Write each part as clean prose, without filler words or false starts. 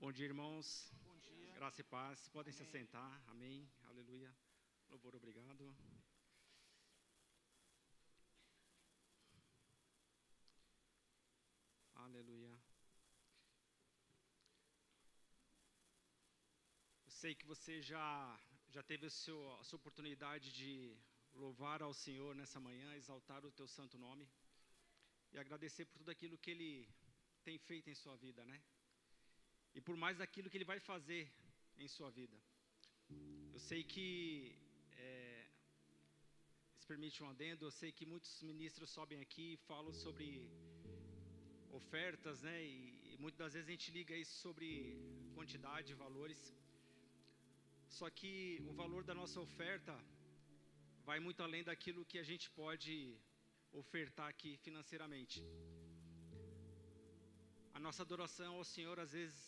Bom dia, irmãos. Bom dia. Graça e paz. Podem se Amém. assentar. Amém. Aleluia. Louvor, obrigado. Aleluia. Eu sei que você já teve a sua oportunidade de louvar ao Senhor nessa manhã, exaltar o teu santo nome e agradecer por tudo aquilo que Ele tem feito em sua vida, né? E por mais daquilo que Ele vai fazer em sua vida. Eu sei que, se permite um adendo, eu sei que muitos ministros sobem aqui e falam sobre ofertas, né? E muitas das vezes a gente liga isso sobre quantidade, valores. Só que o valor da nossa oferta vai muito além daquilo que a gente pode ofertar aqui financeiramente. A nossa adoração ao Senhor às vezes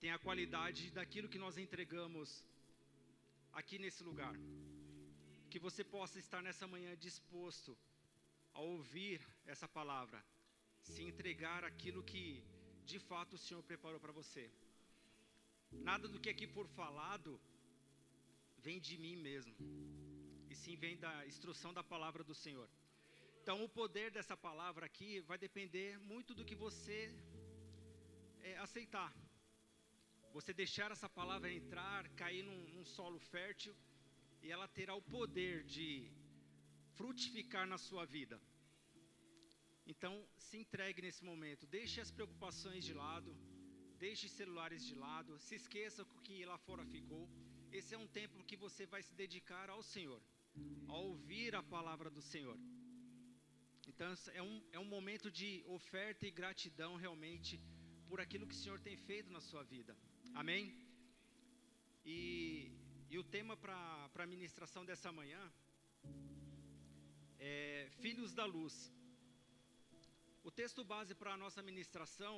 tem a qualidade daquilo que nós entregamos aqui nesse lugar. Que você possa estar nessa manhã disposto a ouvir essa palavra, se entregar aquilo que de fato o Senhor preparou para você. Nada do que aqui for falado vem de mim mesmo, e sim vem da instrução da palavra do Senhor. Então o poder dessa palavra aqui vai depender muito do que você aceitar. Você deixar essa palavra entrar, cair num solo fértil, e ela terá o poder de frutificar na sua vida. Então se entregue nesse momento, deixe as preocupações de lado, deixe os celulares de lado, se esqueça o que lá fora ficou. Esse é um tempo que você vai se dedicar ao Senhor, a ouvir a palavra do Senhor. Então é um momento de oferta e gratidão realmente por aquilo que o Senhor tem feito na sua vida. Amém? E o tema para a ministração dessa manhã é Filhos da Luz. O texto base para a nossa ministração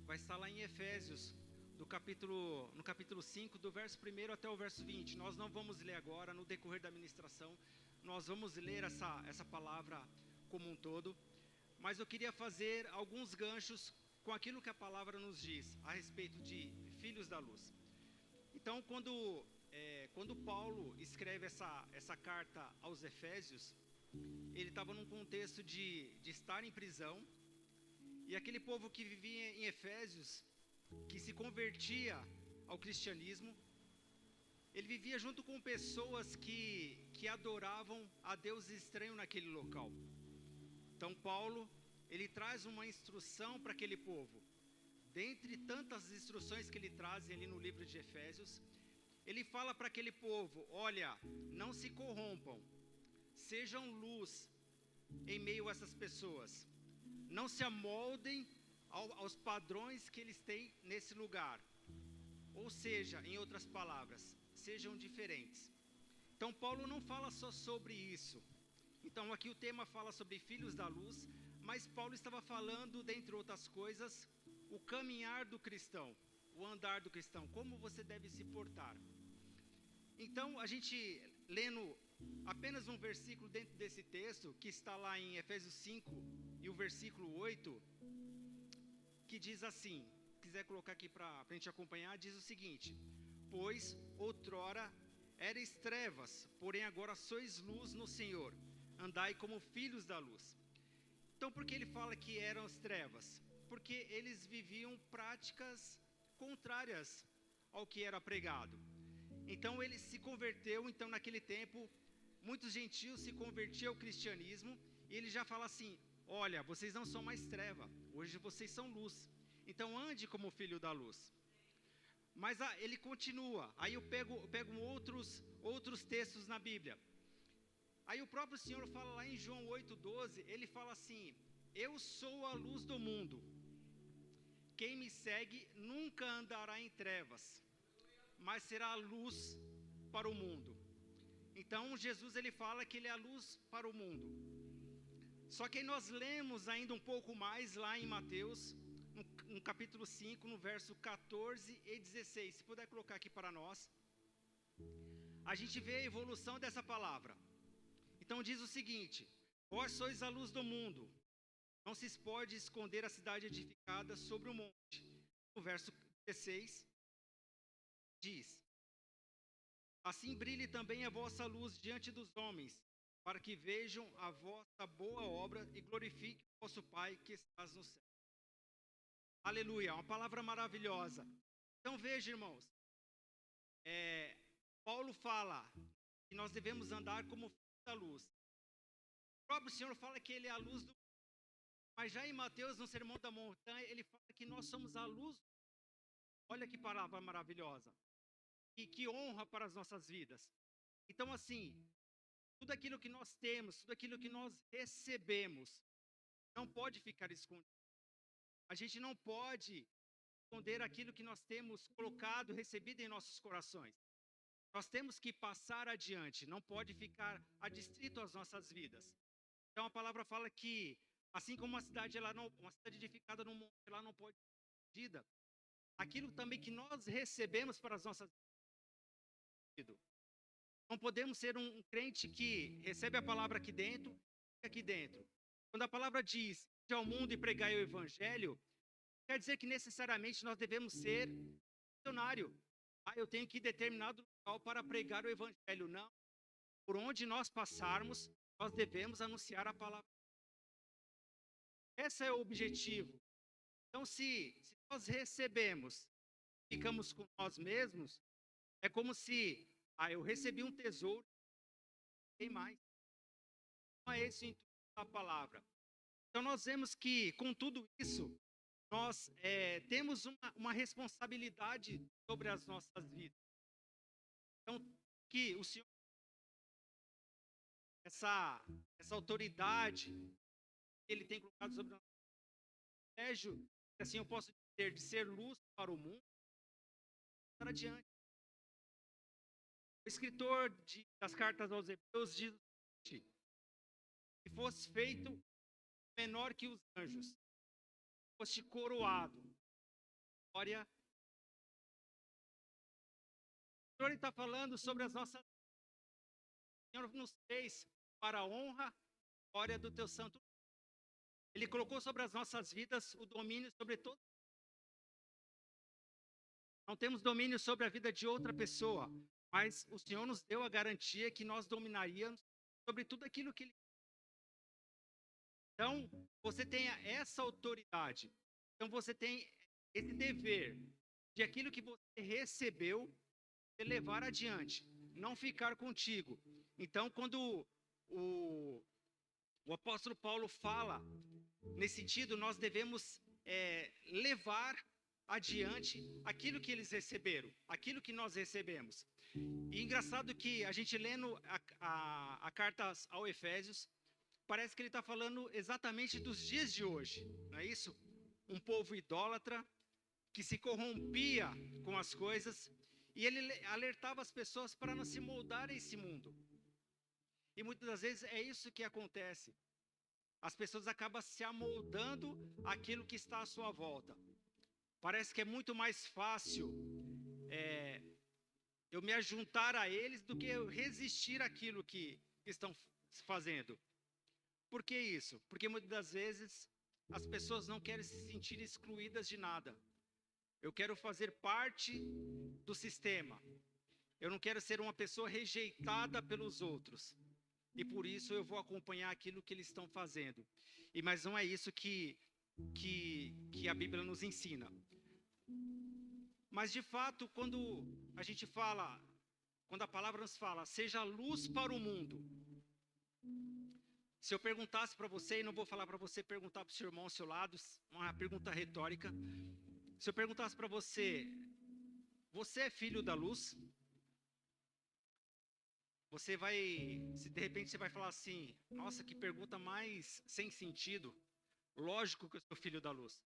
vai estar lá em Efésios, no capítulo 5, do verso 1 até o verso 20. Nós não vamos ler agora, no decorrer da ministração, nós vamos ler essa palavra como um todo, mas eu queria fazer alguns ganchos com aquilo que a palavra nos diz a respeito de filhos da luz. Então, quando Paulo escreve essa carta aos Efésios, ele estava num contexto de estar em prisão, e aquele povo que vivia em Efésios, que se convertia ao cristianismo, ele vivia junto com pessoas que adoravam a Deus estranho naquele local. Então Paulo, ele traz uma instrução para aquele povo. Dentre tantas instruções que ele traz ali no livro de Efésios, ele fala para aquele povo: olha, não se corrompam, sejam luz em meio a essas pessoas, não se amoldem aos padrões que eles têm nesse lugar. Ou seja, em outras palavras, sejam diferentes. Então Paulo não fala só sobre isso. Então aqui o tema fala sobre filhos da luz, mas Paulo estava falando, dentre outras coisas, o caminhar do cristão, o andar do cristão, como você deve se portar. Então a gente lendo apenas um versículo dentro desse texto, que está lá em Efésios 5 e o versículo 8, que diz assim, se quiser colocar aqui para a gente acompanhar, diz o seguinte: pois outrora erais trevas, porém agora sois luz no Senhor, andai como filhos da luz. Então por que ele fala que eram as trevas? Porque eles viviam práticas contrárias ao que era pregado. Então ele se converteu, então naquele tempo, muitos gentios se convertiam ao cristianismo, e ele já fala assim: olha, vocês não são mais treva, hoje vocês são luz, então ande como filho da luz. Mas ele continua, aí eu pego outros textos na Bíblia. Aí o próprio Senhor fala lá em João 8,12, ele fala assim: eu sou a luz do mundo, quem me segue nunca andará em trevas, mas será a luz para o mundo. Então Jesus, ele fala que ele é a luz para o mundo. Só que nós lemos ainda um pouco mais lá em Mateus, no capítulo 5, no verso 14 e 16. Se puder colocar aqui para nós, a gente vê a evolução dessa palavra. Então diz o seguinte: vós sois a luz do mundo, não se pode esconder a cidade edificada sobre o monte. No verso 16, diz: assim brilhe também a vossa luz diante dos homens, para que vejam a vossa boa obra e glorifiquem o vosso Pai que estás no céu. Aleluia, uma palavra maravilhosa. Então veja, irmãos, Paulo fala que nós devemos andar como filhos da luz. O próprio Senhor fala que Ele é a luz do mundo. Mas já em Mateus, no Sermão da Montanha, Ele fala que nós somos a luz. Olha que palavra maravilhosa. E que honra para as nossas vidas. Então, assim, tudo aquilo que nós temos, tudo aquilo que nós recebemos, não pode ficar escondido. A gente não pode esconder aquilo que nós temos colocado, recebido em nossos corações. Nós temos que passar adiante, não pode ficar adstrito às nossas vidas. Então a palavra fala que, assim como uma cidade edificada no monte, ela não pode ser escondida. Aquilo também que nós recebemos para as nossas vidas. Não podemos ser um crente que recebe a palavra aqui dentro, fica aqui dentro. Quando a palavra diz, ide ao mundo e pregai o evangelho, quer dizer que necessariamente nós devemos ser missionário. Eu tenho que ir determinado local para pregar o evangelho. Não. Por onde nós passarmos, nós devemos anunciar a palavra. Esse é o objetivo. Então, se nós recebemos, ficamos com nós mesmos, é como se, eu recebi um tesouro, tem mais. Não é esse o intuito da palavra. Então, nós vemos que, com tudo isso, nós temos uma responsabilidade sobre as nossas vidas. Então, que o Senhor, essa autoridade que Ele tem colocado sobre o nosso privilégio, assim eu posso dizer, de ser luz para o mundo, para adiante. O escritor das cartas aos Hebreus diz que fosse feito menor que os anjos, fosse coroado. Glória. O Senhor está falando sobre as nossas. O Senhor nos fez para a honra e glória do teu santo. Ele colocou sobre as nossas vidas o domínio sobre todo. Não temos domínio sobre a vida de outra pessoa, mas o Senhor nos deu a garantia que nós dominaríamos sobre tudo aquilo que Ele. Então, você tem essa autoridade. Então, você tem esse dever de aquilo que você recebeu, de levar adiante, não ficar contigo. Então, quando o apóstolo Paulo fala, nesse sentido, nós devemos levar adiante aquilo que eles receberam, aquilo que nós recebemos. E engraçado que a gente lendo a carta ao Efésios, parece que ele está falando exatamente dos dias de hoje, não é isso? Um povo idólatra, que se corrompia com as coisas, e ele alertava as pessoas para não se moldar a esse mundo. E muitas das vezes é isso que acontece. As pessoas acabam se amoldando àquilo que está à sua volta. Parece que é muito mais fácil eu me ajuntar a eles do que eu resistir àquilo que estão fazendo. Por que isso? Porque muitas das vezes as pessoas não querem se sentir excluídas de nada. Eu quero fazer parte do sistema. Eu não quero ser uma pessoa rejeitada pelos outros. E por isso eu vou acompanhar aquilo que eles estão fazendo. Mas não é isso que a Bíblia nos ensina. Mas de fato, quando a gente fala, quando a palavra nos fala, seja luz para o mundo. Se eu perguntasse para você, e não vou falar para você perguntar para o seu irmão ao seu lado, uma pergunta retórica. Se eu perguntasse para você, você é filho da luz? Você vai, se de repente você vai falar assim, nossa, que pergunta mais sem sentido. Lógico que eu sou filho da luz.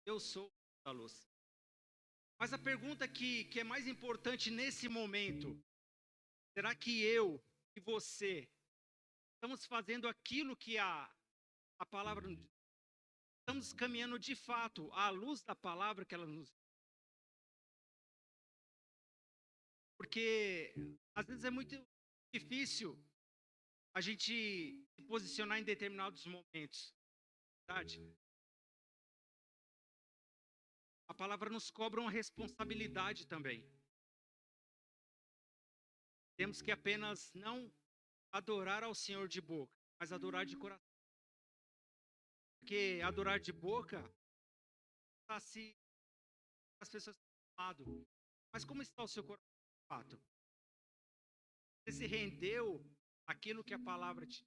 Eu sou da luz. Mas a pergunta que é mais importante nesse momento, será que eu e você estamos fazendo aquilo que a palavra nos diz? Estamos caminhando de fato à luz da palavra que ela nos diz? Porque às vezes é muito difícil a gente se posicionar em determinados momentos, verdade? a palavra nos cobra uma responsabilidade também. Temos que apenas não adorar ao Senhor de boca, mas adorar de coração. Porque adorar de boca está se as pessoas estão falando. Mas como está o seu coração de fato? Você se rendeu àquilo que a palavra te...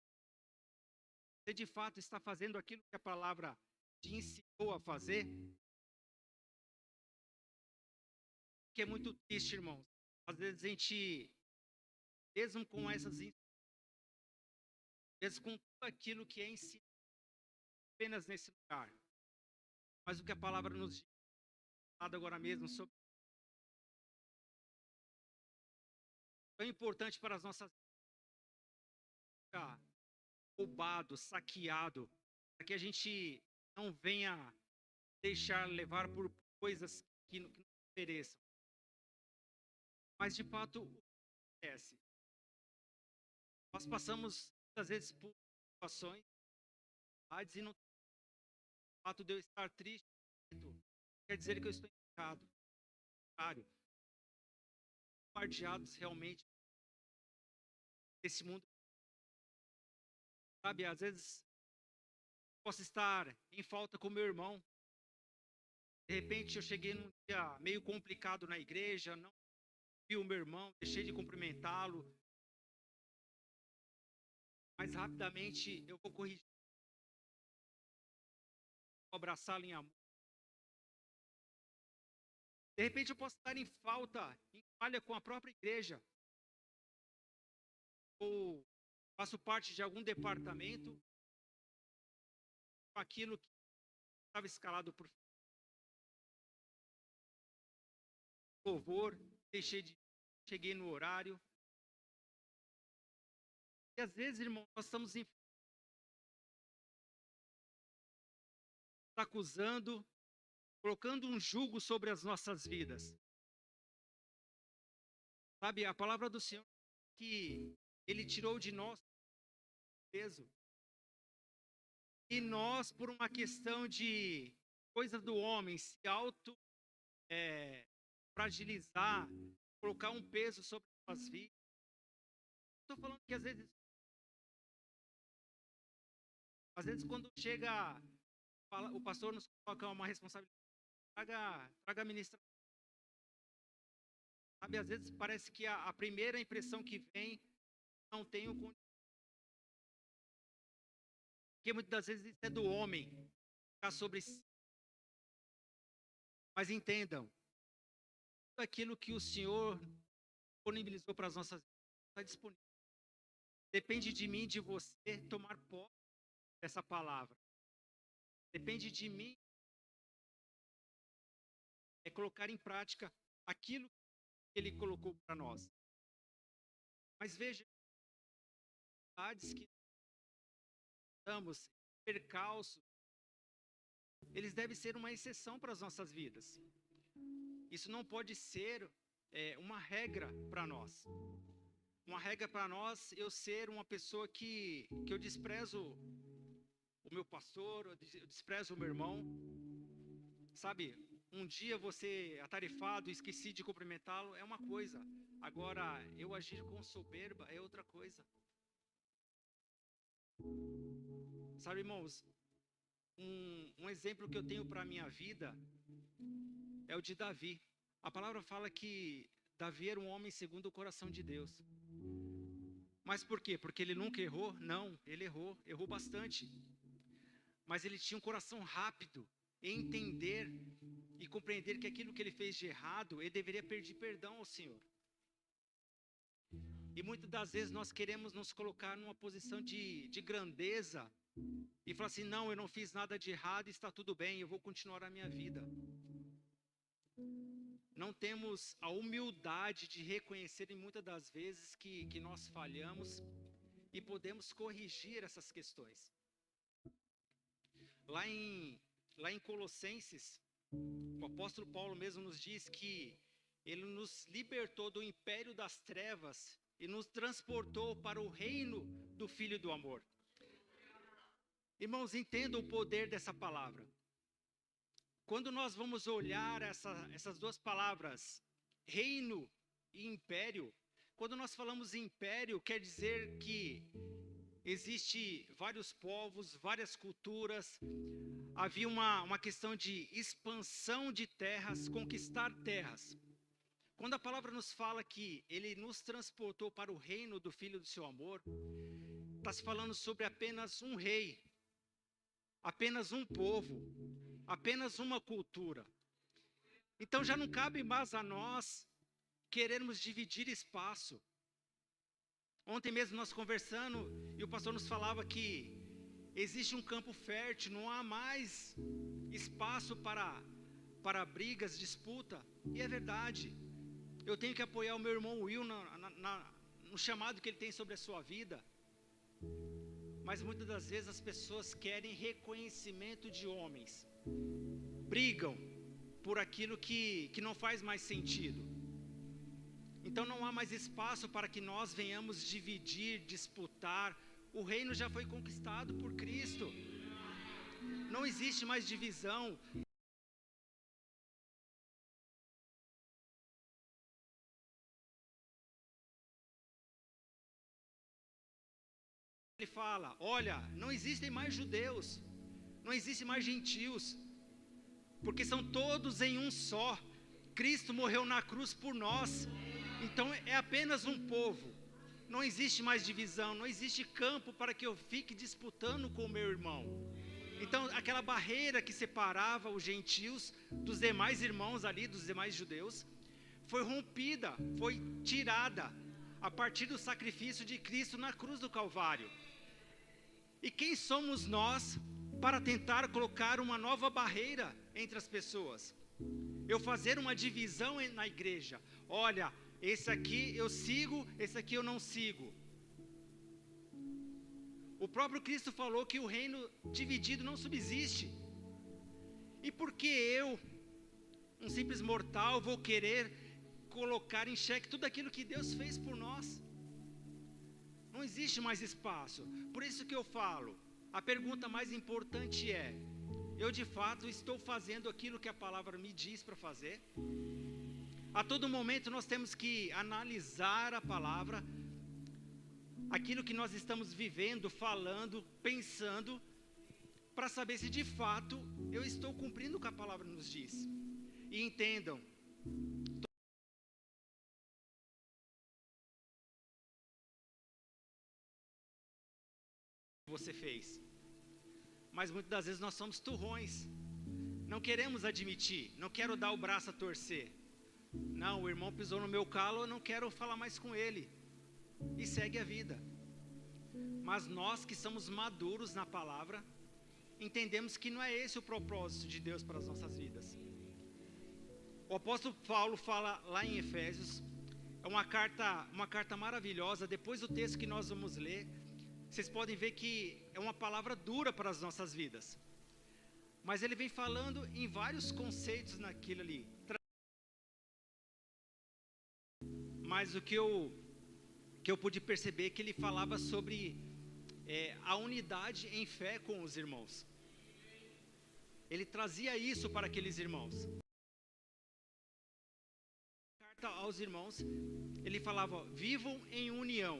Você de fato está fazendo aquilo que a palavra te ensinou a fazer? Que é muito triste, irmãos. Às vezes a gente, mesmo com mesmo com tudo aquilo que é ensinado apenas nesse lugar, mas o que a palavra nos diz agora mesmo sobre tão importante para as nossas vidas, roubado, saqueado, para que a gente não venha deixar levar por coisas que não interessam. Mas de fato, o que acontece? Nós passamos muitas vezes por situações e não o fato de eu estar triste quer dizer que eu estou em pecado. Contrário, bombardeados realmente desse mundo. Sabe, às vezes posso estar em falta com meu irmão. De repente eu cheguei num dia meio complicado na igreja, não vi o meu irmão, deixei de cumprimentá-lo. Mas rapidamente eu vou corrigir, vou abraçá-lo em amor. De repente eu posso estar em falha com a própria igreja. Ou faço parte de algum departamento com aquilo que estava escalado por louvor, cheguei no horário. E às vezes, irmão, nós estamos acusando, colocando um jugo sobre as nossas vidas. Sabe, a palavra do Senhor que Ele tirou de nós o peso. E nós, por uma questão de coisa do homem, se fragilizar, colocar um peso sobre as nossas vidas. Estou falando que às vezes quando chega, o pastor nos coloca uma responsabilidade, traga a ministração. Sabe, às vezes parece que a primeira impressão que vem não tem o condição. Porque muitas das vezes isso é do homem, ficar sobre si. Mas entendam, tudo aquilo que o Senhor disponibilizou para as nossas vidas está disponível. Depende de mim, de você, tomar posse dessa palavra. Depende de mim colocar em prática aquilo que Ele colocou para nós. Mas veja, que estamos, percalços, eles devem ser uma exceção para as nossas vidas. Isso não pode ser uma regra para nós. Uma regra para nós, eu ser uma pessoa que eu desprezo o meu pastor, eu desprezo o meu irmão. Sabe, um dia você atarefado, esqueci de cumprimentá-lo, é uma coisa. Agora, eu agir com soberba é outra coisa. Sabe, irmãos, um exemplo que eu tenho para a minha vida é o de Davi. A palavra fala que Davi era um homem segundo o coração de Deus. Mas por quê? Porque ele nunca errou? Não, ele errou bastante. Mas ele tinha um coração rápido em entender e compreender que aquilo que ele fez de errado, ele deveria pedir perdão ao Senhor. E muitas das vezes nós queremos nos colocar numa posição de grandeza e falar assim, não, eu não fiz nada de errado, está tudo bem, eu vou continuar a minha vida. Não temos a humildade de reconhecer em muitas das vezes que nós falhamos e podemos corrigir essas questões. Lá em Colossenses, o apóstolo Paulo mesmo nos diz que ele nos libertou do império das trevas e nos transportou para o reino do Filho do amor. Irmãos, entendam o poder dessa palavra. quando nós vamos olhar essas duas palavras, reino e império, quando nós falamos império, quer dizer que existe vários povos, várias culturas, havia uma questão de expansão de terras, conquistar terras. Quando a palavra nos fala que ele nos transportou para o reino do Filho do seu amor, está se falando sobre apenas um rei, apenas um povo, apenas uma cultura. Então já não cabe mais a nós querermos dividir espaço. Ontem mesmo nós conversando, e o pastor nos falava que existe um campo fértil, não há mais espaço para brigas, disputa. E é verdade. Eu tenho que apoiar o meu irmão Will no chamado que ele tem sobre a sua vida. Mas muitas das vezes as pessoas querem reconhecimento de homens. Brigam por aquilo que não faz mais sentido. Então não há mais espaço para que nós venhamos dividir, disputar. O reino já foi conquistado por Cristo. Não existe mais divisão. Ele fala, olha, não existem mais judeus, não existem mais gentios, porque são todos em um só. Cristo morreu na cruz por nós, então é apenas um povo. Não existe mais divisão, não existe campo para que eu fique disputando com o meu irmão. Então aquela barreira que separava os gentios dos demais irmãos ali, dos demais judeus, foi rompida, foi tirada a partir do sacrifício de Cristo na cruz do Calvário. E quem somos nós para tentar colocar uma nova barreira entre as pessoas? Eu fazer uma divisão na igreja. Olha, esse aqui eu sigo, esse aqui eu não sigo. O próprio Cristo falou que o reino dividido não subsiste. E por que eu, um simples mortal, vou querer colocar em xeque tudo aquilo que Deus fez por nós? Não existe mais espaço. Por isso que eu falo, a pergunta mais importante é: eu de fato estou fazendo aquilo que a palavra me diz para fazer? A todo momento nós temos que analisar a palavra, aquilo que nós estamos vivendo, falando, pensando, para saber se de fato eu estou cumprindo o que a palavra nos diz. E entendam, você fez. Mas muitas das vezes nós somos turrões. Não queremos admitir, não quero dar o braço a torcer. Não, o irmão pisou no meu calo, eu não quero falar mais com ele. E segue a vida. Mas nós que somos maduros na palavra, entendemos que não é esse o propósito de Deus para as nossas vidas. O apóstolo Paulo fala lá em Efésios, é uma carta maravilhosa. Depois do texto que nós vamos ler, vocês podem ver que é uma palavra dura para as nossas vidas. Mas ele vem falando em vários conceitos naquilo ali. Mas o que eu pude perceber é que ele falava sobre a unidade em fé com os irmãos. Ele trazia isso para aqueles irmãos. Na carta aos irmãos, ele falava, vivam em união.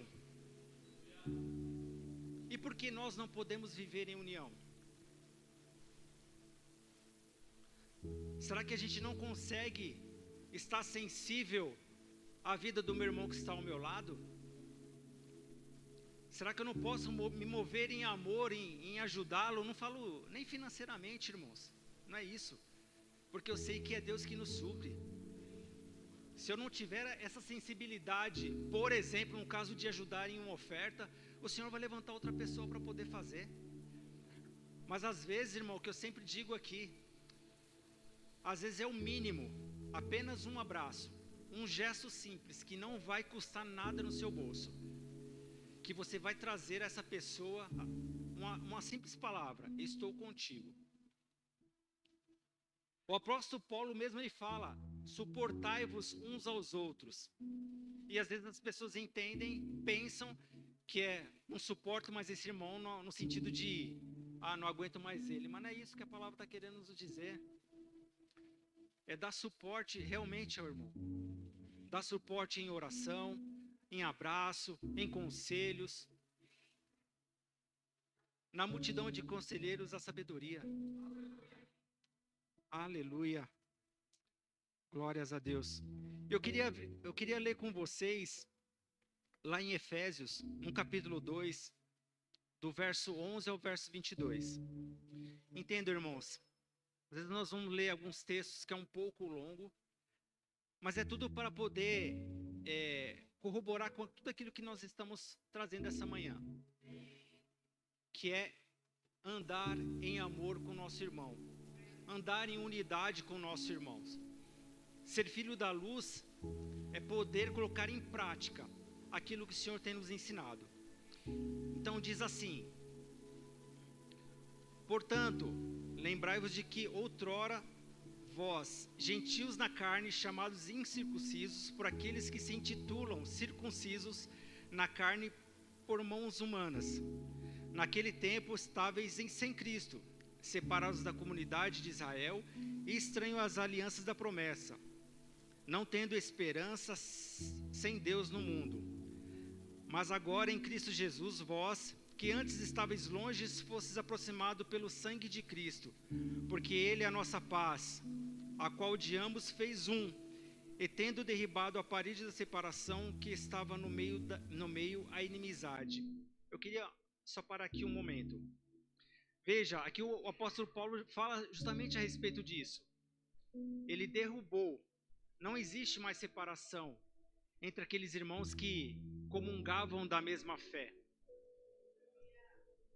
E por que nós não podemos viver em união? Será que a gente não consegue estar sensível à vida do meu irmão que está ao meu lado? Será que eu não posso me mover em amor, em ajudá-lo? Não falo nem financeiramente, irmãos, não é isso. Porque eu sei que é Deus que nos supre. Se eu não tiver essa sensibilidade, por exemplo, no caso de ajudar em uma oferta, o Senhor vai levantar outra pessoa para poder fazer. Mas às vezes, irmão, o que eu sempre digo aqui, às vezes é o mínimo, apenas um abraço, um gesto simples, que não vai custar nada no seu bolso, que você vai trazer a essa pessoa uma simples palavra, estou contigo. O apóstolo Paulo mesmo ele fala, suportai-vos uns aos outros. E às vezes as pessoas entendem, pensam que não suporto mais esse irmão no sentido de, não aguento mais ele. Mas não é isso que a palavra está querendo nos dizer. é dar suporte realmente ao irmão. Dar suporte em oração, em abraço, em conselhos. Na multidão de conselheiros, a sabedoria. Aleluia. Glórias a Deus. Eu queria ler com vocês, lá em Efésios, no capítulo 2, do verso 11 ao verso 22. Entendo, irmãos. Às vezes nós vamos ler alguns textos que é um pouco longo, mas é tudo para poder corroborar com tudo aquilo que nós estamos trazendo essa manhã, que é andar em amor com o nosso irmão, andar em unidade com nossos irmãos. Ser filho da luz é poder colocar em prática aquilo que o Senhor tem nos ensinado. Então diz assim: portanto, lembrai-vos de que outrora vós, gentios na carne, chamados incircuncisos por aqueles que se intitulam circuncisos na carne por mãos humanas, naquele tempo estáveis sem Cristo, separados da comunidade de Israel e estranhos às alianças da promessa, não tendo esperança sem Deus no mundo. Mas agora em Cristo Jesus, vós, que antes estáveis longe, fostes aproximados pelo sangue de Cristo, porque Ele é a nossa paz, a qual de ambos fez um, e tendo derribado a parede da separação que estava no meio a inimizade. Eu queria só parar aqui um momento. Veja, aqui o apóstolo Paulo fala justamente a respeito disso. Ele derrubou. Não existe mais separação entre aqueles irmãos que comungavam da mesma fé.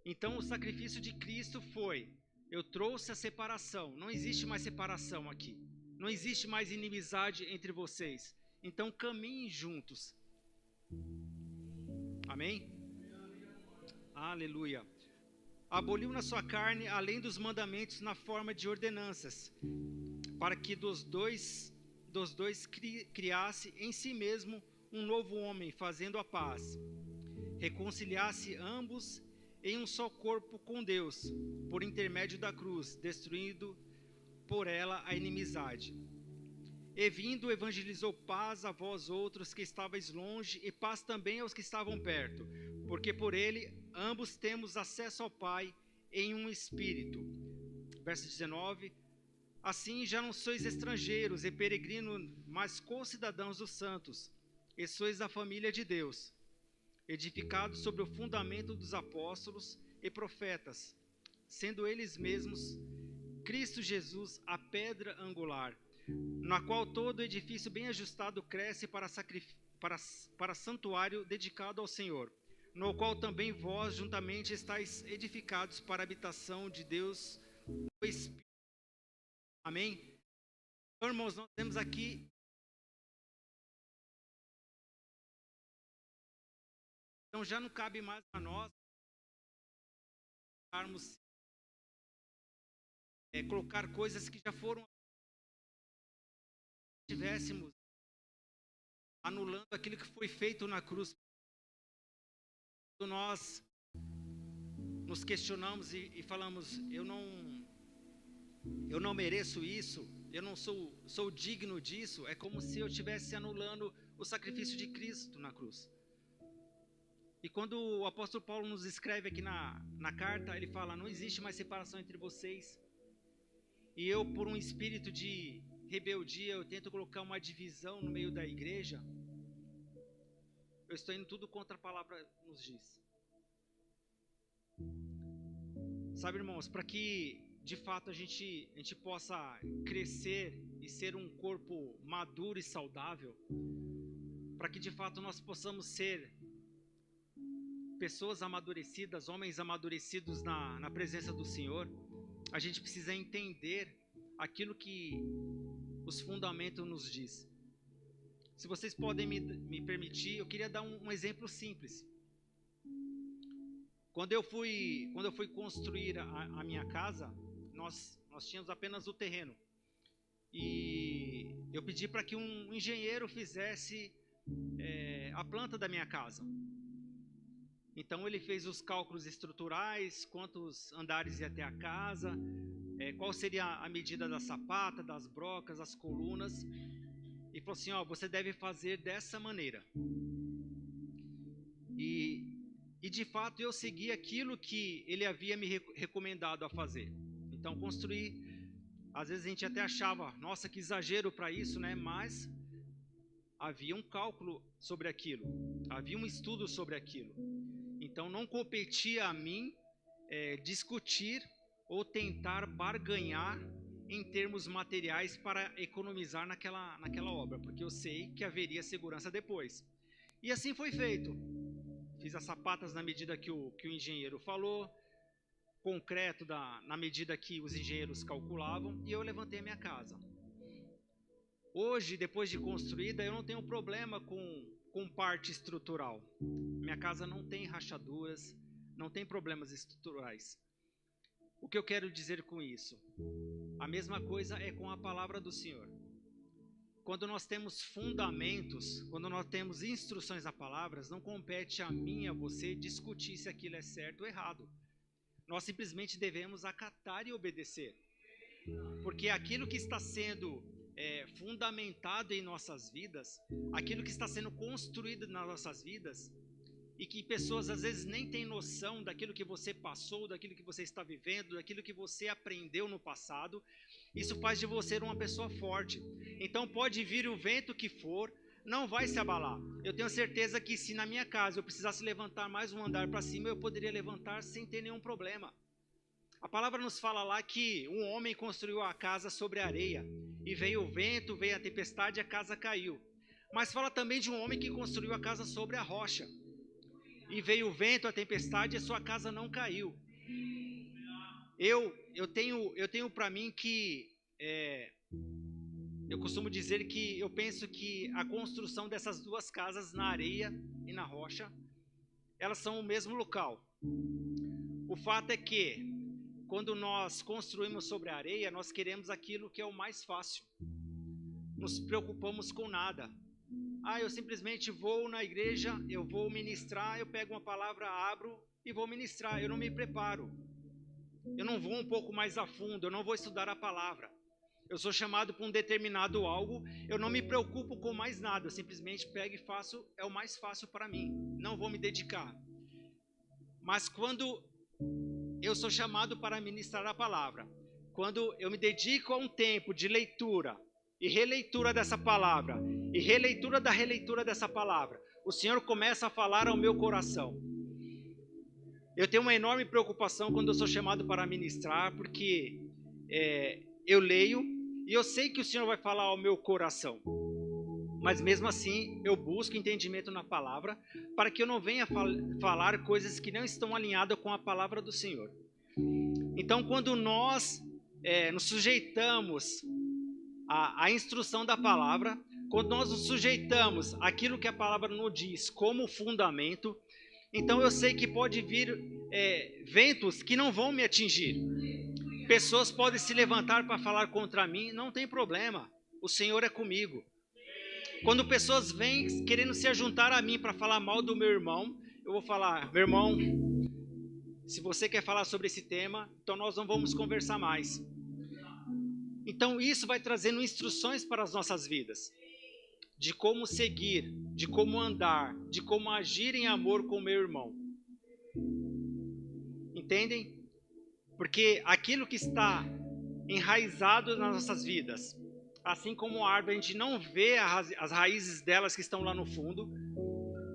Então o sacrifício de Cristo foi: eu trouxe a separação. Não existe mais separação aqui. Não existe mais inimizade entre vocês. Então caminhem juntos. Amém? Aleluia. Aboliu na sua carne, além dos mandamentos, na forma de ordenanças, para que dos dois criasse em si mesmo um novo homem, fazendo a paz, reconciliasse ambos em um só corpo com Deus, por intermédio da cruz, destruindo por ela a inimizade. E vindo, evangelizou paz a vós outros que estavais longe, e paz também aos que estavam perto, porque por ele ambos temos acesso ao Pai em um Espírito. Verso 19. Assim já não sois estrangeiros e peregrinos, mas concidadãos dos santos, e sois da família de Deus, edificados sobre o fundamento dos apóstolos e profetas, sendo eles mesmos Cristo Jesus a pedra angular, na qual todo edifício bem ajustado cresce para santuário dedicado ao Senhor, no qual também vós juntamente estáis edificados para a habitação de Deus no Espírito. Amém? Então, irmãos, nós temos aqui então já não cabe mais a nós colocar coisas que já foram, estivéssemos anulando aquilo que foi feito na cruz. Quando nós nos questionamos e falamos: eu não mereço isso, eu não sou digno disso, é como se eu estivesse anulando o sacrifício de Cristo na cruz. E quando o apóstolo Paulo nos escreve aqui na carta, ele fala: não existe mais separação entre vocês. E eu, por um espírito de rebeldia, eu tento colocar uma divisão no meio da igreja. Eu estou indo tudo contra a palavra nos diz. Sabe, irmãos, para que de fato a gente possa crescer e ser um corpo maduro e saudável, para que de fato nós possamos ser pessoas amadurecidas, homens amadurecidos na presença do Senhor, a gente precisa entender aquilo que os fundamentos nos diz. Se vocês podem me permitir, eu queria dar um exemplo simples. Quando eu fui construir a minha casa, nós tínhamos apenas o terreno. E eu pedi para que um engenheiro fizesse a planta da minha casa. Então ele fez os cálculos estruturais, quantos andares ia ter a casa, qual seria a medida da sapata, das brocas, das colunas, e falou assim, ó, você deve fazer dessa maneira. E de fato eu segui aquilo que ele havia me recomendado a fazer. Então construí. Às vezes a gente até achava, nossa, que exagero para isso, né? Mas havia um cálculo sobre aquilo, havia um estudo sobre aquilo. Então não competia a mim discutir ou tentar barganhar em termos materiais para economizar naquela obra, porque eu sei que haveria segurança depois. E assim foi feito. Fiz as sapatas na medida que o engenheiro falou, concreto na medida que os engenheiros calculavam, e eu levantei a minha casa. Hoje, depois de construída, eu não tenho problema com parte estrutural. Minha casa não tem rachaduras, não tem problemas estruturais. O que eu quero dizer com isso? A mesma coisa é com a palavra do Senhor. Quando nós temos fundamentos, quando nós temos instruções na palavra, não compete a mim e a você discutir se aquilo é certo ou errado. Nós simplesmente devemos acatar e obedecer. Porque aquilo que está sendo fundamentado em nossas vidas, aquilo que está sendo construído nas nossas vidas, e que pessoas às vezes nem têm noção daquilo que você passou, daquilo que você está vivendo, daquilo que você aprendeu no passado, isso faz de você uma pessoa forte. Então pode vir o vento que for, não vai se abalar. Eu tenho certeza que se na minha casa eu precisasse levantar mais um andar para cima, eu poderia levantar sem ter nenhum problema. A palavra nos fala lá que um homem construiu a casa sobre a areia, e veio o vento, veio a tempestade e a casa caiu. Mas fala também de um homem que construiu a casa sobre a rocha, e veio o vento, a tempestade e a sua casa não caiu. Eu tenho para mim que eu costumo dizer que eu penso que a construção dessas duas casas na areia e na rocha, elas são o mesmo local. O fato é que quando nós construímos sobre a areia, nós queremos aquilo que é o mais fácil. Nos preocupamos com nada. Eu simplesmente vou na igreja, eu vou ministrar, eu pego uma palavra, abro e vou ministrar. Eu não me preparo. Eu não vou um pouco mais a fundo, eu não vou estudar a palavra. Eu sou chamado para um determinado algo, eu não me preocupo com mais nada. Eu simplesmente pego e faço, é o mais fácil para mim. Não vou me dedicar. Mas quando eu sou chamado para ministrar a palavra, quando eu me dedico a um tempo de leitura e releitura dessa palavra, e releitura da releitura dessa palavra, o Senhor começa a falar ao meu coração. Eu tenho uma enorme preocupação quando eu sou chamado para ministrar, porque eu leio e eu sei que o Senhor vai falar ao meu coração. Mas mesmo assim, eu busco entendimento na palavra, para que eu não venha falar coisas que não estão alinhadas com a palavra do Senhor. Então, quando nós nos sujeitamos à instrução da palavra, quando nós nos sujeitamos àquilo que a palavra nos diz como fundamento, então eu sei que pode vir ventos que não vão me atingir. Pessoas podem se levantar para falar contra mim, não tem problema, o Senhor é comigo. Quando pessoas vêm querendo se ajuntar a mim para falar mal do meu irmão, eu vou falar, meu irmão, se você quer falar sobre esse tema, então nós não vamos conversar mais. Então isso vai trazendo instruções para as nossas vidas, de como seguir, de como andar, de como agir em amor com o meu irmão. Entendem? Porque aquilo que está enraizado nas nossas vidas, assim como a árvore, a gente não vê as raízes delas que estão lá no fundo,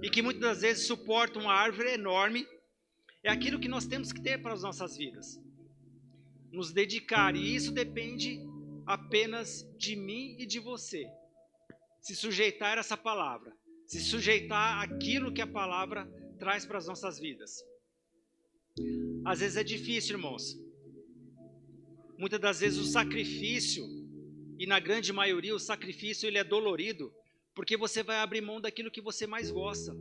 e que muitas das vezes suportam uma árvore enorme, é aquilo que nós temos que ter para as nossas vidas. Nos dedicar, e isso depende apenas de mim e de você. Se sujeitar a essa palavra, se sujeitar àquilo que a palavra traz para as nossas vidas. Às vezes é difícil, irmãos. Muitas das vezes o sacrifício, e na grande maioria o sacrifício ele é dolorido, porque você vai abrir mão daquilo que você mais gosta.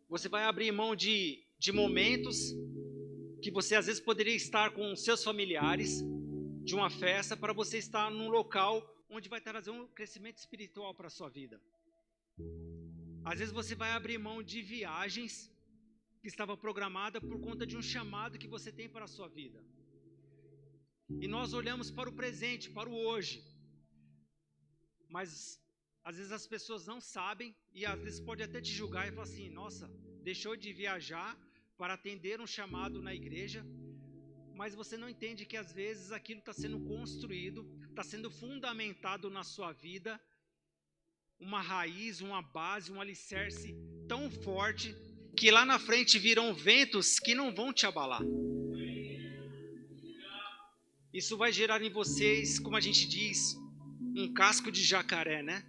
Você vai abrir mão de momentos que você às vezes poderia estar com seus familiares, de uma festa, para você estar num local onde vai trazer um crescimento espiritual para a sua vida. Às vezes você vai abrir mão de viagens que estava programada por conta de um chamado que você tem para a sua vida. E nós olhamos para o presente, para o hoje. Mas às vezes as pessoas não sabem e às vezes pode até te julgar e falar assim: nossa, deixou de viajar para atender um chamado na igreja. Mas você não entende que às vezes aquilo está sendo construído, está sendo fundamentado na sua vida, uma raiz, uma base, um alicerce tão forte que lá na frente virão ventos que não vão te abalar. Isso vai gerar em vocês, como a gente diz, um casco de jacaré, né?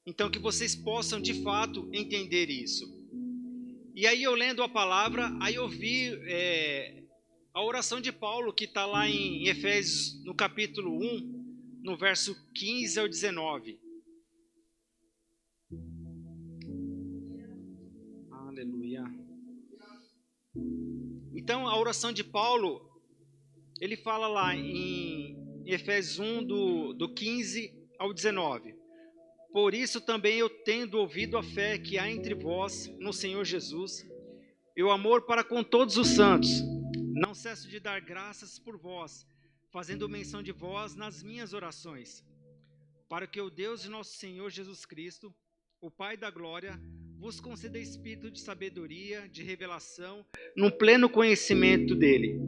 Então que vocês possam de fato entender isso. E aí eu lendo a palavra, aí eu vi a oração de Paulo que está lá em Efésios, no capítulo 1, no verso 15 ao 19. Aleluia. Então a oração de Paulo, ele fala lá em Efésios 1, do 15 ao 19. Por isso também eu, tendo ouvido a fé que há entre vós no Senhor Jesus, e o amor para com todos os santos, não cesso de dar graças por vós, fazendo menção de vós nas minhas orações, para que o Deus de nosso Senhor Jesus Cristo, o Pai da glória, vos conceda espírito de sabedoria, de revelação, num pleno conhecimento dele,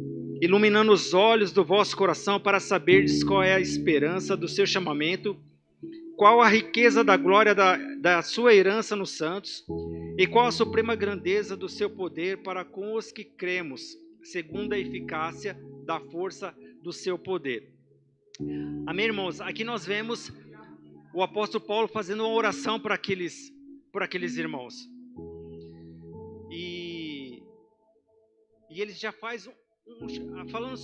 iluminando os olhos do vosso coração para saberdes qual é a esperança do seu chamamento, qual a riqueza da glória da sua herança nos santos, e qual a suprema grandeza do seu poder para com os que cremos, segundo a eficácia da força do seu poder. Amém, irmãos? Aqui nós vemos o apóstolo Paulo fazendo uma oração por aqueles irmãos. E ele já faz falando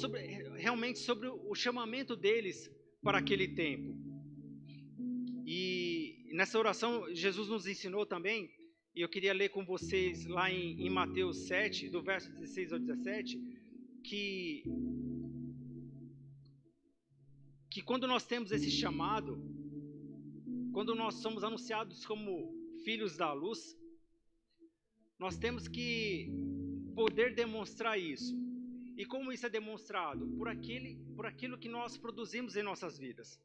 realmente sobre o chamamento deles para aquele tempo. E nessa oração Jesus nos ensinou também, e eu queria ler com vocês lá em Mateus 7, do verso 16 ao 17, que quando nós temos esse chamado, quando nós somos anunciados como filhos da luz, nós temos que poder demonstrar isso. E como isso é demonstrado? Por aquilo que nós produzimos em nossas vidas,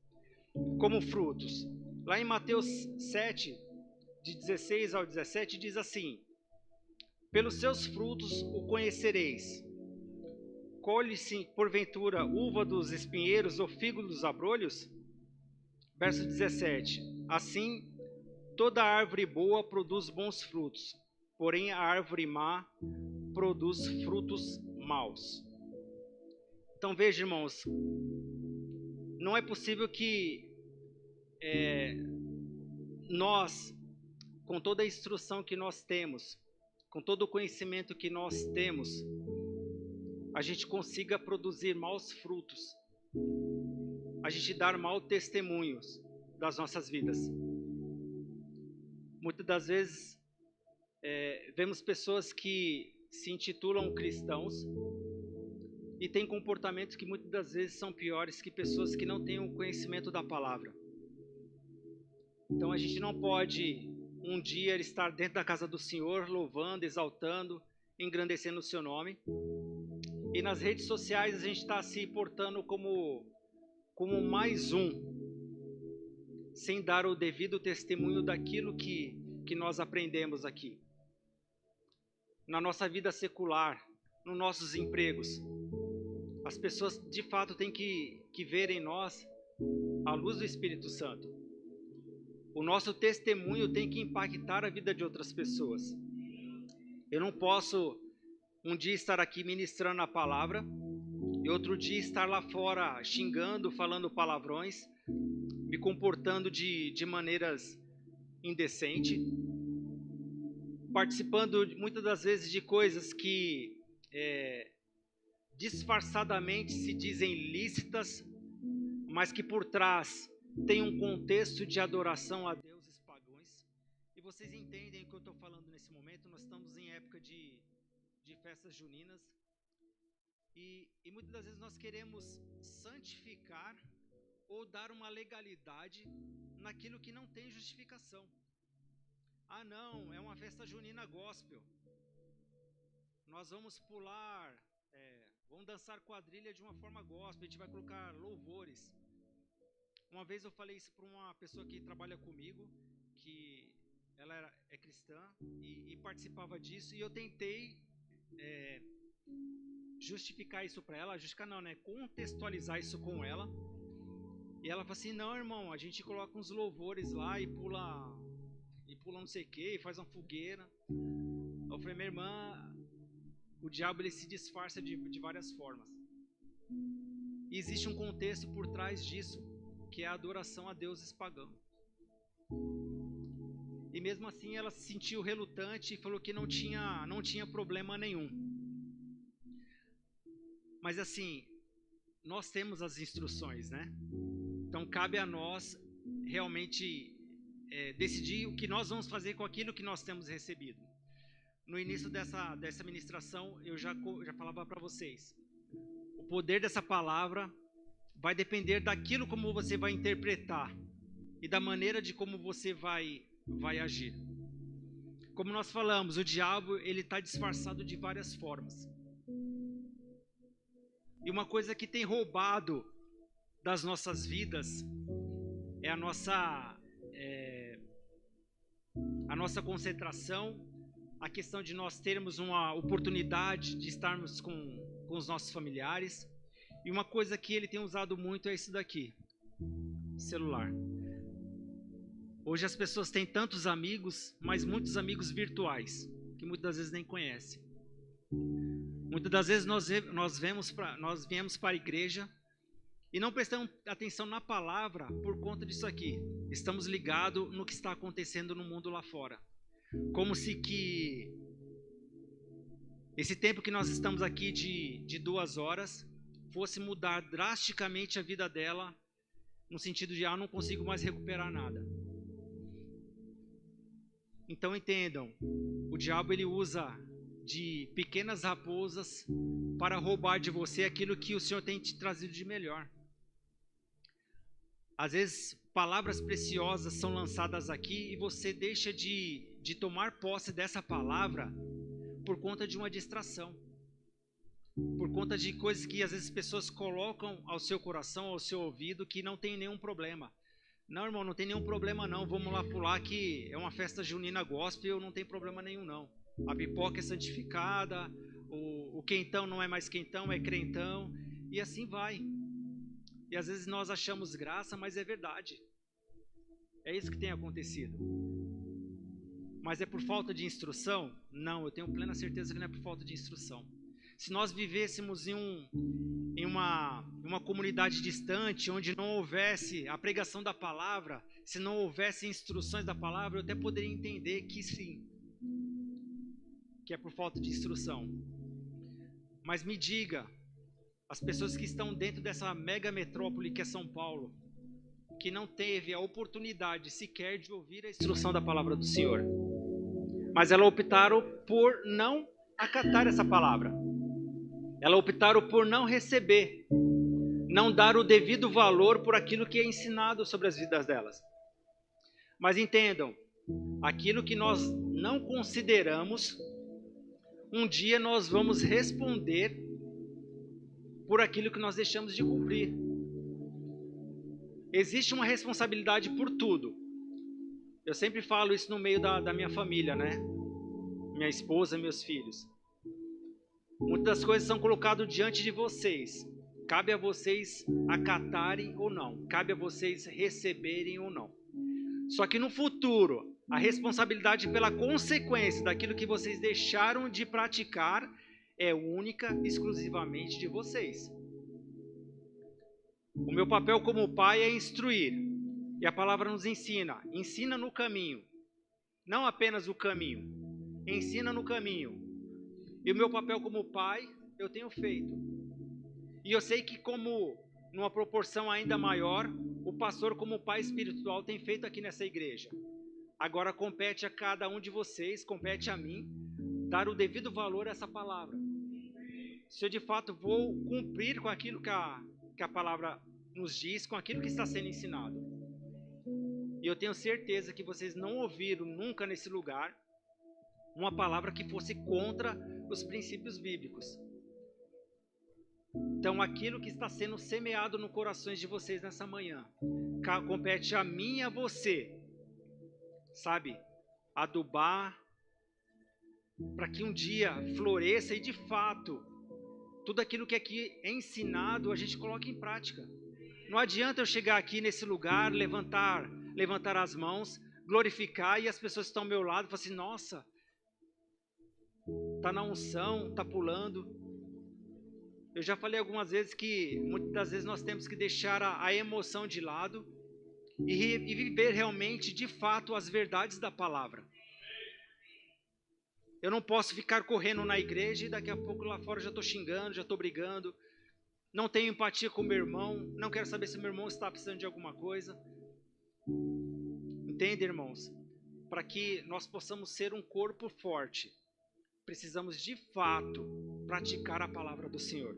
como frutos. Lá em Mateus 7, de 16 ao 17, diz assim: pelos seus frutos o conhecereis. Colhe-se, porventura, uva dos espinheiros ou figo dos abrolhos? Verso 17: assim, toda árvore boa produz bons frutos, porém a árvore má produz frutos maus. Então veja, irmãos, não é possível que nós, com toda a instrução que nós temos, com todo o conhecimento que nós temos, a gente consiga produzir maus frutos, a gente dar mau testemunhos das nossas vidas. Muitas das vezes vemos pessoas que se intitulam cristãos e têm comportamentos que muitas das vezes são piores que pessoas que não têm o conhecimento da palavra. Então a gente não pode um dia estar dentro da casa do Senhor, louvando, exaltando, engrandecendo o seu nome, e nas redes sociais a gente está se portando como mais um, sem dar o devido testemunho daquilo que nós aprendemos aqui. Na nossa vida secular, nos nossos empregos, as pessoas de fato têm que ver em nós a luz do Espírito Santo. O nosso testemunho tem que impactar a vida de outras pessoas. Eu não posso um dia estar aqui ministrando a palavra e outro dia estar lá fora xingando, falando palavrões, me comportando de maneiras indecentes, participando muitas das vezes de coisas que disfarçadamente se dizem lícitas, mas que por trás tem um contexto de adoração a deuses pagãos. E vocês entendem o que eu estou falando nesse momento. Nós estamos em época de festas juninas e muitas das vezes nós queremos santificar ou dar uma legalidade naquilo que não tem justificação. Ah não, é uma festa junina gospel, nós vamos pular Vamos dançar quadrilha de uma forma gospel, a gente vai colocar louvores. Uma vez eu falei isso para uma pessoa que trabalha comigo, que ela é cristã e participava disso, e eu tentei justificar isso para ela, justificar não, né? Contextualizar isso com ela. E ela falou assim, não, irmão, a gente coloca uns louvores lá e pula não sei o que, e faz uma fogueira. Eu falei, minha irmã, o diabo ele se disfarça de várias formas. E existe um contexto por trás disso, que é a adoração a deuses pagãos. E mesmo assim ela se sentiu relutante e falou que não tinha problema nenhum. Mas assim, nós temos as instruções, né? Então cabe a nós realmente decidir o que nós vamos fazer com aquilo que nós temos recebido. No início dessa ministração, eu já falava para vocês, o poder dessa palavra vai depender daquilo como você vai interpretar e da maneira de como você vai agir. Como nós falamos, o diabo ele está disfarçado de várias formas. E uma coisa que tem roubado das nossas vidas é a nossa concentração, a questão de nós termos uma oportunidade de estarmos com os nossos familiares. E uma coisa que ele tem usado muito é isso daqui, celular. Hoje as pessoas têm tantos amigos, mas muitos amigos virtuais, que muitas das vezes nem conhecem. Muitas das vezes nós viemos para a igreja e não prestamos atenção na palavra por conta disso aqui. Estamos ligados no que está acontecendo no mundo lá fora. Como se que esse tempo que nós estamos aqui de 2 horas fosse mudar drasticamente a vida dela, no sentido de, não consigo mais recuperar nada. Então entendam, o diabo ele usa de pequenas raposas para roubar de você aquilo que o Senhor tem te trazido de melhor. Às vezes, palavras preciosas são lançadas aqui e você deixa de tomar posse dessa palavra por conta de uma distração. Por conta de coisas que às vezes pessoas colocam ao seu coração, ao seu ouvido, que não tem nenhum problema. Não, irmão, não tem nenhum problema não, vamos lá pular que é uma festa junina gospel, não tem problema nenhum não. A pipoca é santificada, o quentão não é mais quentão, é crentão, e assim vai. E às vezes nós achamos graça, mas é verdade. É isso que tem acontecido. Mas é por falta de instrução? Não, eu tenho plena certeza que não é por falta de instrução. Se nós vivêssemos em uma comunidade distante, onde não houvesse a pregação da palavra, se não houvesse instruções da palavra, eu até poderia entender que sim, que é por falta de instrução. Mas me diga, as pessoas que estão dentro dessa mega metrópole que é São Paulo, que não teve a oportunidade sequer de ouvir a instrução da palavra do Senhor, mas elas optaram por não acatar essa palavra. Elas optaram por não receber, não dar o devido valor por aquilo que é ensinado sobre as vidas delas. Mas entendam, aquilo que nós não consideramos, um dia nós vamos responder por aquilo que nós deixamos de cumprir. Existe uma responsabilidade por tudo. Eu sempre falo isso no meio da minha família, né? Minha esposa, meus filhos. Muitas das coisas são colocadas diante de vocês. Cabe a vocês acatarem ou não. Cabe a vocês receberem ou não. Só que no futuro, a responsabilidade pela consequência daquilo que vocês deixaram de praticar é única, exclusivamente de vocês. O meu papel como pai é instruir. E a palavra nos ensina. Ensina no caminho. Não apenas o caminho. Ensina no caminho. E o meu papel como pai, eu tenho feito. E eu sei que como, numa proporção ainda maior, o pastor como pai espiritual tem feito aqui nessa igreja. Agora compete a cada um de vocês, compete a mim, dar o devido valor a essa palavra. Se eu de fato vou cumprir com aquilo que a palavra nos diz, com aquilo que está sendo ensinado. E eu tenho certeza que vocês não ouviram nunca nesse lugar uma palavra que fosse contra os princípios bíblicos. Então, aquilo que está sendo semeado no corações de vocês nessa manhã, compete a mim e a você, sabe? Adubar, para que um dia floresça e de fato, tudo aquilo que aqui é ensinado, a gente coloque em prática. Não adianta eu chegar aqui nesse lugar, levantar as mãos, glorificar, e as pessoas que estão ao meu lado falam assim, nossa, tá na unção, tá pulando. Eu já falei algumas vezes que muitas vezes nós temos que deixar a emoção de lado e viver realmente, de fato, as verdades da palavra. Eu não posso ficar correndo na igreja e daqui a pouco lá fora já estou xingando, já estou brigando. Não tenho empatia com o meu irmão, não quero saber se o meu irmão está precisando de alguma coisa. Entende, irmãos? Para que nós possamos ser um corpo forte, precisamos de fato praticar a palavra do Senhor.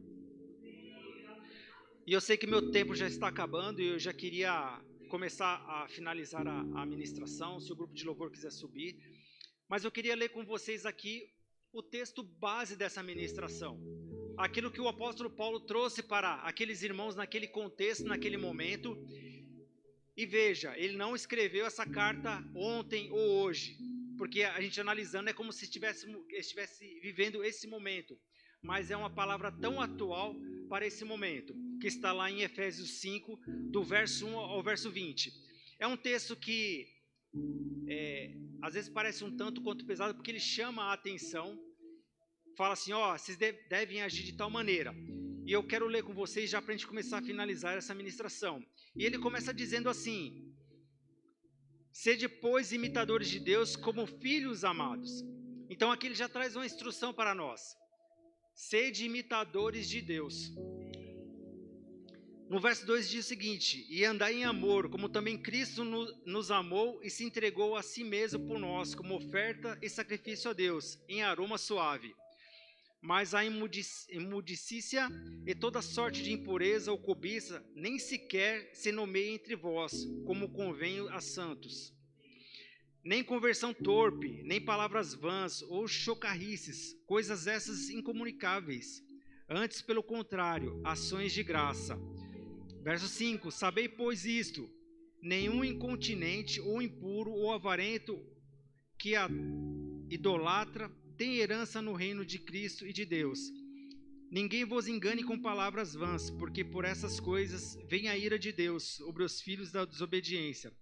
E eu sei que meu tempo já está acabando e eu já queria começar a finalizar a ministração, se o grupo de louvor quiser subir. Mas eu queria ler com vocês aqui o texto base dessa ministração. Aquilo que o apóstolo Paulo trouxe para aqueles irmãos naquele contexto, naquele momento. E veja, ele não escreveu essa carta ontem ou hoje, porque a gente analisando é como se estivesse vivendo esse momento. Mas é uma palavra tão atual para esse momento, que está lá em Efésios 5, do verso 1 ao verso 20. É um texto que às vezes parece um tanto quanto pesado, porque ele chama a atenção, fala assim, vocês devem agir de tal maneira. E eu quero ler com vocês já para a gente começar a finalizar essa ministração. E ele começa dizendo assim, sede, pois, imitadores de Deus como filhos amados. Então aqui ele já traz uma instrução para nós. Sede imitadores de Deus. No verso 2 diz o seguinte, e andai em amor, como também Cristo nos amou e se entregou a si mesmo por nós, como oferta e sacrifício a Deus, em aroma suave. Mas a imundícia e toda sorte de impureza ou cobiça nem sequer se nomeia entre vós, como convém a santos. Nem conversão torpe, nem palavras vãs ou chocarrices, coisas essas incomunicáveis. Antes, pelo contrário, ações de graça. Verso 5, sabei, pois, isto, nenhum incontinente ou impuro ou avarento que idolatra tem herança no reino de Cristo e de Deus. Ninguém vos engane com palavras vãs, porque por essas coisas vem a ira de Deus sobre os filhos da desobediência.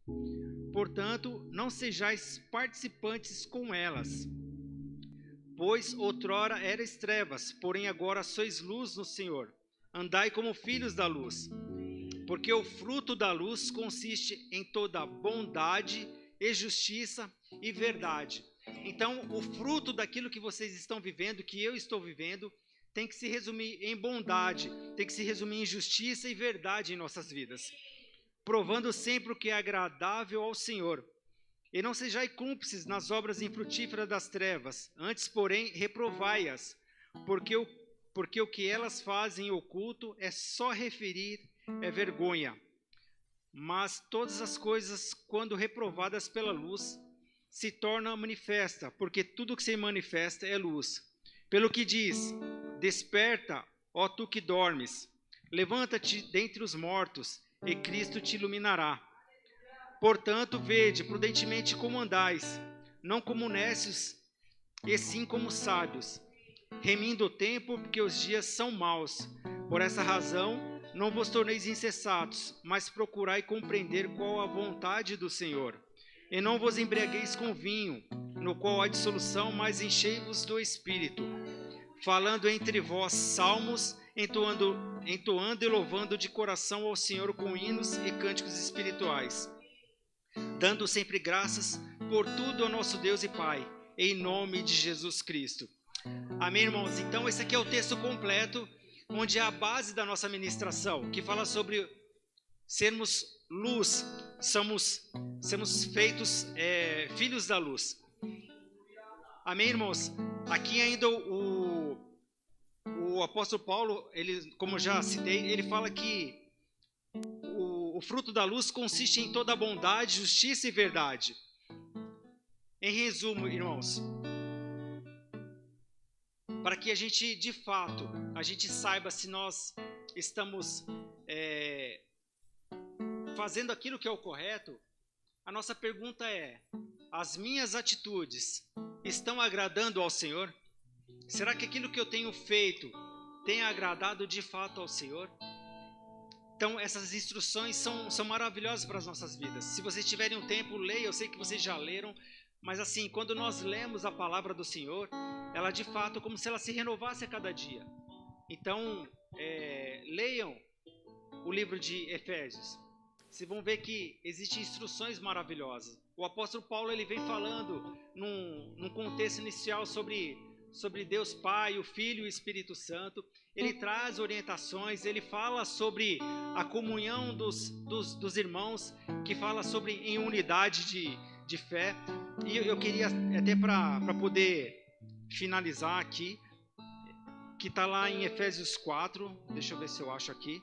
Portanto, não sejais participantes com elas. Pois outrora erais trevas, porém agora sois luz no Senhor. Andai como filhos da luz. Porque o fruto da luz consiste em toda bondade e justiça e verdade. Então, o fruto daquilo que vocês estão vivendo, que eu estou vivendo, tem que se resumir em bondade, tem que se resumir em justiça e verdade em nossas vidas. Provando sempre o que é agradável ao Senhor. E não sejais cúmplices nas obras infrutíferas das trevas, antes, porém, reprovai-as, porque o que elas fazem em oculto é só referir, é vergonha. Mas todas as coisas, quando reprovadas pela luz, se tornam manifesta, porque tudo que se manifesta é luz. Pelo que diz, desperta, ó tu que dormes, levanta-te dentre os mortos, e Cristo te iluminará. Portanto, vede prudentemente como andais, não como necios, e sim como sábios, remindo o tempo, porque os dias são maus. Por essa razão, não vos torneis insensatos, mas procurai compreender qual a vontade do Senhor. E não vos embriagueis com vinho, no qual há dissolução, mas enchei-vos do Espírito, falando entre vós salmos, entoando e louvando de coração ao Senhor com hinos e cânticos espirituais, dando sempre graças por tudo ao nosso Deus e Pai, em nome de Jesus Cristo. Amém, irmãos? Então esse aqui é o texto completo, onde é a base da nossa ministração, que fala sobre sermos luz, sermos feitos filhos da luz. Amém, irmãos? Aqui ainda o apóstolo Paulo, ele, como já citei, ele fala que o fruto da luz consiste em toda bondade, justiça e verdade. Em resumo, irmãos, para que a gente, de fato, a gente saiba se nós estamos fazendo aquilo que é o correto. A nossa pergunta é: as minhas atitudes estão agradando ao Senhor? Será que aquilo que eu tenho feito tem agradado de fato ao Senhor? Então, essas instruções são maravilhosas para as nossas vidas. Se vocês tiverem um tempo, leiam. Eu sei que vocês já leram, mas assim, quando nós lemos a palavra do Senhor, ela de fato é como se ela se renovasse a cada dia. Então, leiam o livro de Efésios. Vocês vão ver que existem instruções maravilhosas. O apóstolo Paulo, ele vem falando num contexto inicial sobre Deus Pai, o Filho e o Espírito Santo. Ele traz orientações, ele fala sobre a comunhão dos irmãos, que fala sobre em unidade de fé. E eu queria, até para poder finalizar aqui, que está lá em Efésios 4, deixa eu ver se eu acho aqui,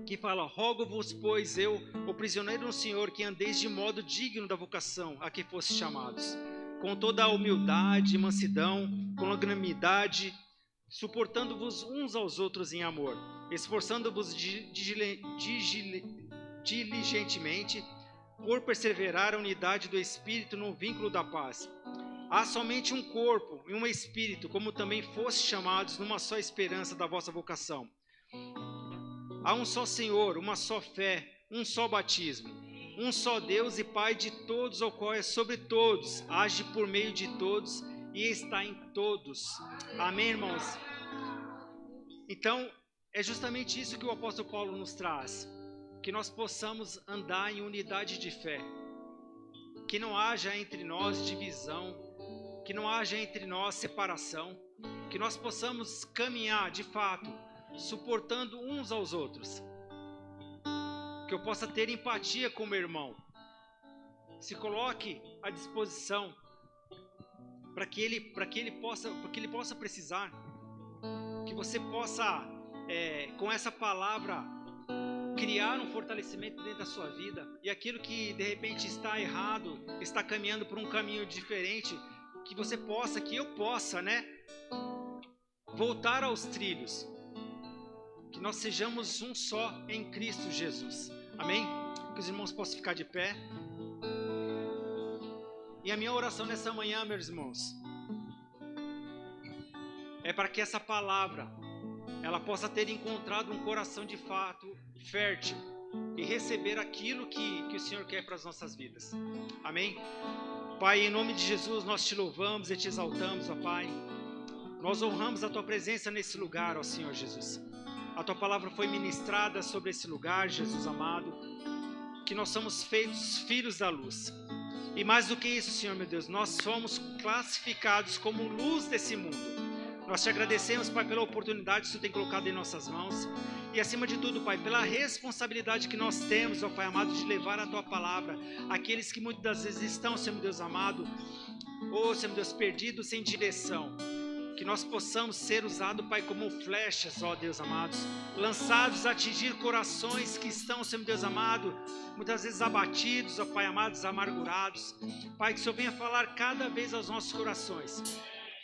que fala: rogo-vos, pois eu, o prisioneiro no Senhor, que andeis de modo digno da vocação a que fostes chamados, com toda a humildade e mansidão, com longanimidade, suportando-vos uns aos outros em amor, esforçando-vos diligentemente por perseverar a unidade do Espírito no vínculo da paz. Há somente um corpo e um Espírito, como também fostes chamados numa só esperança da vossa vocação. Há um só Senhor, uma só fé, um só batismo, um só Deus e Pai de todos, o qual é sobre todos, age por meio de todos e está em todos. Amém, irmãos? Então, é justamente isso que o apóstolo Paulo nos traz, que nós possamos andar em unidade de fé, que não haja entre nós divisão, que não haja entre nós separação, que nós possamos caminhar de fato, suportando uns aos outros, que eu possa ter empatia com o meu irmão, se coloque à disposição para que ele possa precisar, que você possa com essa palavra criar um fortalecimento dentro da sua vida, e aquilo que de repente está errado, está caminhando por um caminho diferente, que você possa, que eu possa, voltar aos trilhos, que nós sejamos um só em Cristo Jesus. Amém? Que os irmãos possam ficar de pé. E a minha oração nessa manhã, meus irmãos, é para que essa palavra ela possa ter encontrado um coração de fato fértil e receber aquilo que o Senhor quer para as nossas vidas. Amém? Pai, em nome de Jesus, nós te louvamos e te exaltamos, ó Pai. Nós honramos a Tua presença nesse lugar, ó Senhor Jesus. A Tua palavra foi ministrada sobre esse lugar, Jesus amado, que nós somos feitos filhos da luz. E mais do que isso, Senhor meu Deus, nós somos classificados como luz desse mundo. Nós te agradecemos, Pai, pela oportunidade que o Senhor tem colocado em nossas mãos. E acima de tudo, Pai, pela responsabilidade que nós temos, ó Pai amado, de levar a Tua palavra àqueles que muitas das vezes estão, Senhor meu Deus amado, ou, Senhor meu Deus, perdidos sem direção. Que nós possamos ser usados, Pai, como flechas, ó Deus amado, lançados a atingir corações que estão, Senhor meu Deus amado, muitas vezes abatidos, ó Pai amado, amargurados. Pai, que o Senhor venha falar cada vez aos nossos corações.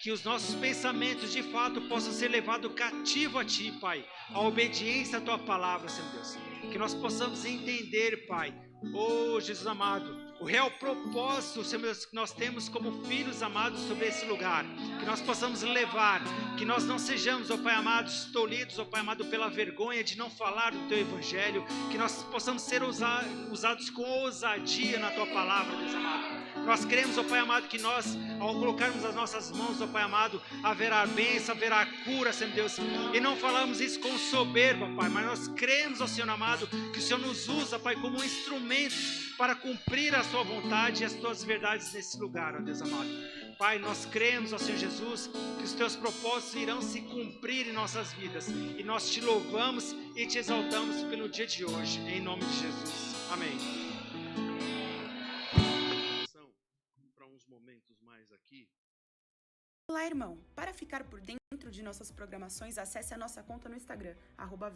Que os nossos pensamentos de fato possam ser levados cativo a Ti, Pai, a obediência à Tua palavra, Senhor Deus. Que nós possamos entender, Pai, oh Jesus amado, o real propósito, Senhor Deus, que nós temos como filhos amados sobre esse lugar. Que nós possamos levar, que nós não sejamos, ó Pai amado, tolhidos, ó Pai amado, pela vergonha de não falar do Teu Evangelho. Que nós possamos ser usados com ousadia na Tua palavra, Deus amado. Nós cremos, ó Pai amado, que nós, ao colocarmos as nossas mãos, ó Pai amado, haverá bênção, haverá cura, Senhor Deus. E não falamos isso com soberba, Pai, mas nós cremos, ó Senhor amado, que o Senhor nos usa, Pai, como instrumentos para cumprir a Sua vontade e as Tuas verdades nesse lugar, ó Deus amado. Pai, nós cremos, ó Senhor Jesus, que os Teus propósitos irão se cumprir em nossas vidas. E nós Te louvamos e Te exaltamos pelo dia de hoje, em nome de Jesus. Amém. Para uns momentos mais aqui. Olá, irmão. Para ficar por dentro de nossas programações, acesse a nossa conta no Instagram,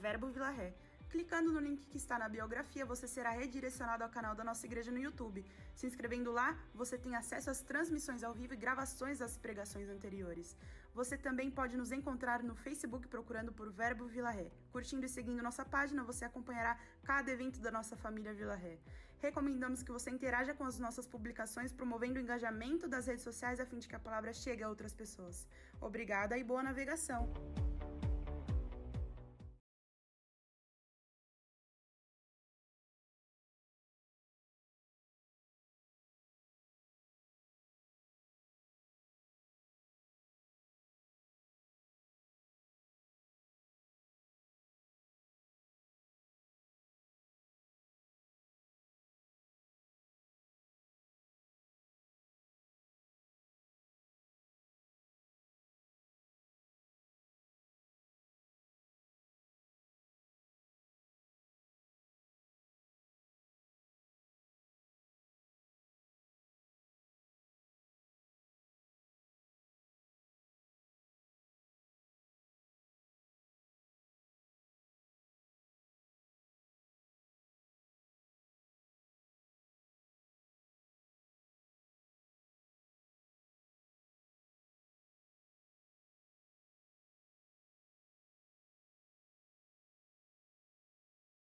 @verbovilaré. Clicando no link que está na biografia, você será redirecionado ao canal da nossa igreja no YouTube. Se inscrevendo lá, você tem acesso às transmissões ao vivo e gravações das pregações anteriores. Você também pode nos encontrar no Facebook procurando por Verbo Vila Ré. Curtindo e seguindo nossa página, você acompanhará cada evento da nossa família Vila Ré. Recomendamos que você interaja com as nossas publicações, promovendo o engajamento das redes sociais a fim de que a palavra chegue a outras pessoas. Obrigada e boa navegação!